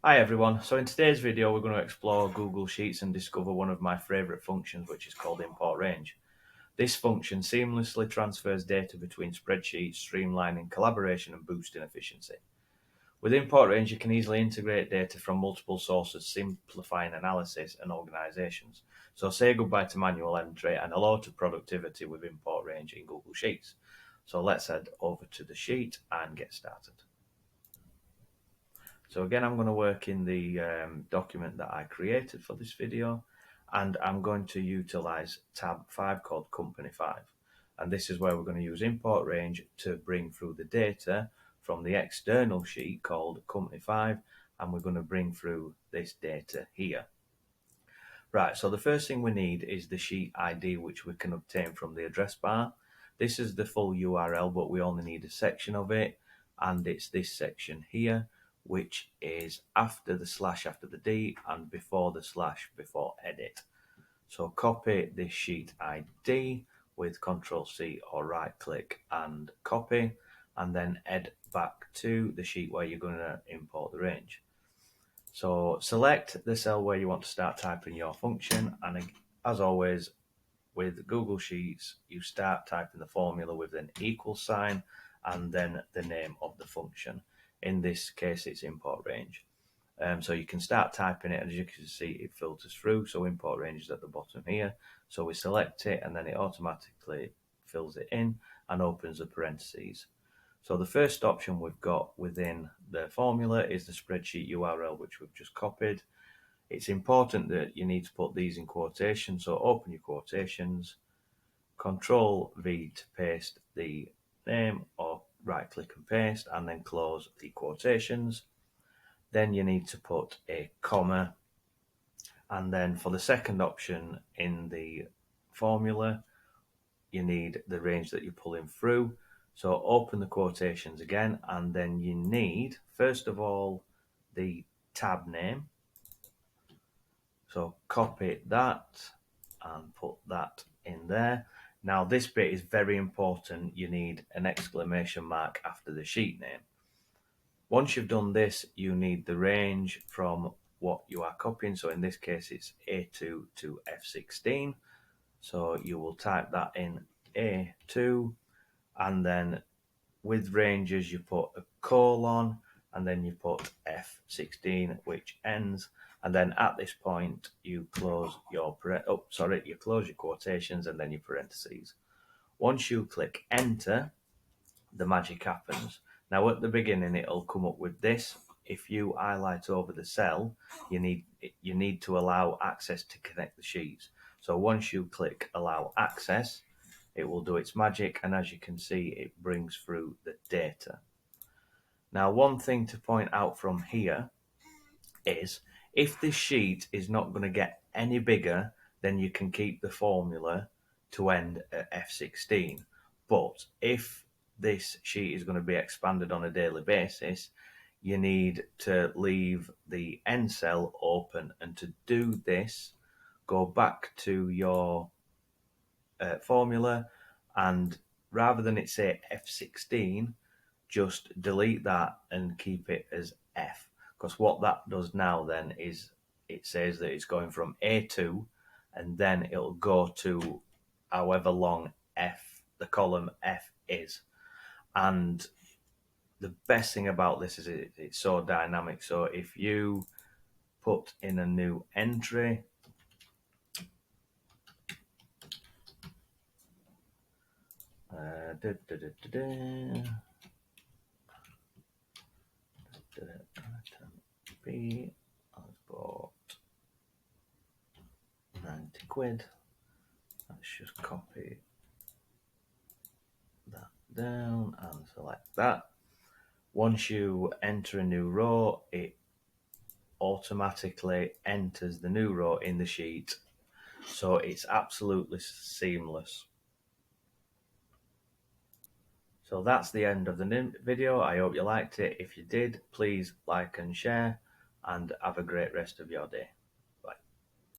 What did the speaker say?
Hi everyone, so in today's video we're going to explore Google Sheets and discover one of my favourite functions, which is called Importrange. This function seamlessly transfers data between spreadsheets, streamlining collaboration and boosting efficiency. With Importrange you can easily integrate data from multiple sources, simplifying analysis and organisations. So say goodbye to manual entry and hello to productivity with Importrange in Google Sheets. So let's head over to the sheet and get started. So again, I'm going to work in the document that I created for this video, and I'm going to utilize tab 5 called Company 5. And this is where we're going to use Importrange to bring through the data from the external sheet called Company 5, and we're going to bring through this data here. Right, so the first thing we need is the sheet ID, which we can obtain from the address bar. This is the full URL, but we only need a section of it, and it's this section here, which is after the slash after the D and before the slash before edit. So copy this sheet ID with Control C or right click and copy, and then add back to the sheet where you're going to import the range. So select the cell where you want to start typing your function, and as always with Google Sheets you start typing the formula with an equal sign and then the name of the function. In this case it's Importrange. So you can start typing it, and as you can see it filters through, so Importrange is at the bottom here. So we select it and then it automatically fills it in and opens the parentheses. So the first option we've got within the formula is the spreadsheet URL, which we've just copied. It's important that you need to put these in quotations, so open your quotations, Control V to paste the name, or right click and paste, and then close the quotations. Then you need to put a comma, and then for the second option in the formula you need the range that you're pulling through. So open the quotations again, and then you need first of all the tab name. So copy that and put that in there. Now this bit is very important. You need an exclamation mark after the sheet name. Once you've done this, you need the range from what you are copying. So in this case it's A2 to F16. So you will type that in A2, and then with ranges you put a colon and then you put F16, which ends, and then at this point you close your you close your quotations and then your parentheses. Once you click enter, the magic happens. Now at the beginning it'll come up with this. If you highlight over the cell, you need to allow access to connect the sheets. So once you click allow access, it will do its magic, and as you can see it brings through the data. Now one thing to point out from here is if this sheet is not going to get any bigger, then you can keep the formula to end at F16. But if this sheet is going to be expanded on a daily basis, you need to leave the end cell open, and to do this go back to your formula, and rather than it say F16, just delete that and keep it as F, because what that does now then is it says that it's going from A2 and then it'll go to however long F, the column F is. And the best thing about this is it's so dynamic. So if you put in a new entry, I bought 90 quid. Let's just copy that down and select that. Once you enter a new row, it automatically enters the new row in the sheet. So it's absolutely seamless. So that's the end of the video. I hope you liked it. If you did, please like and share, and have a great rest of your day.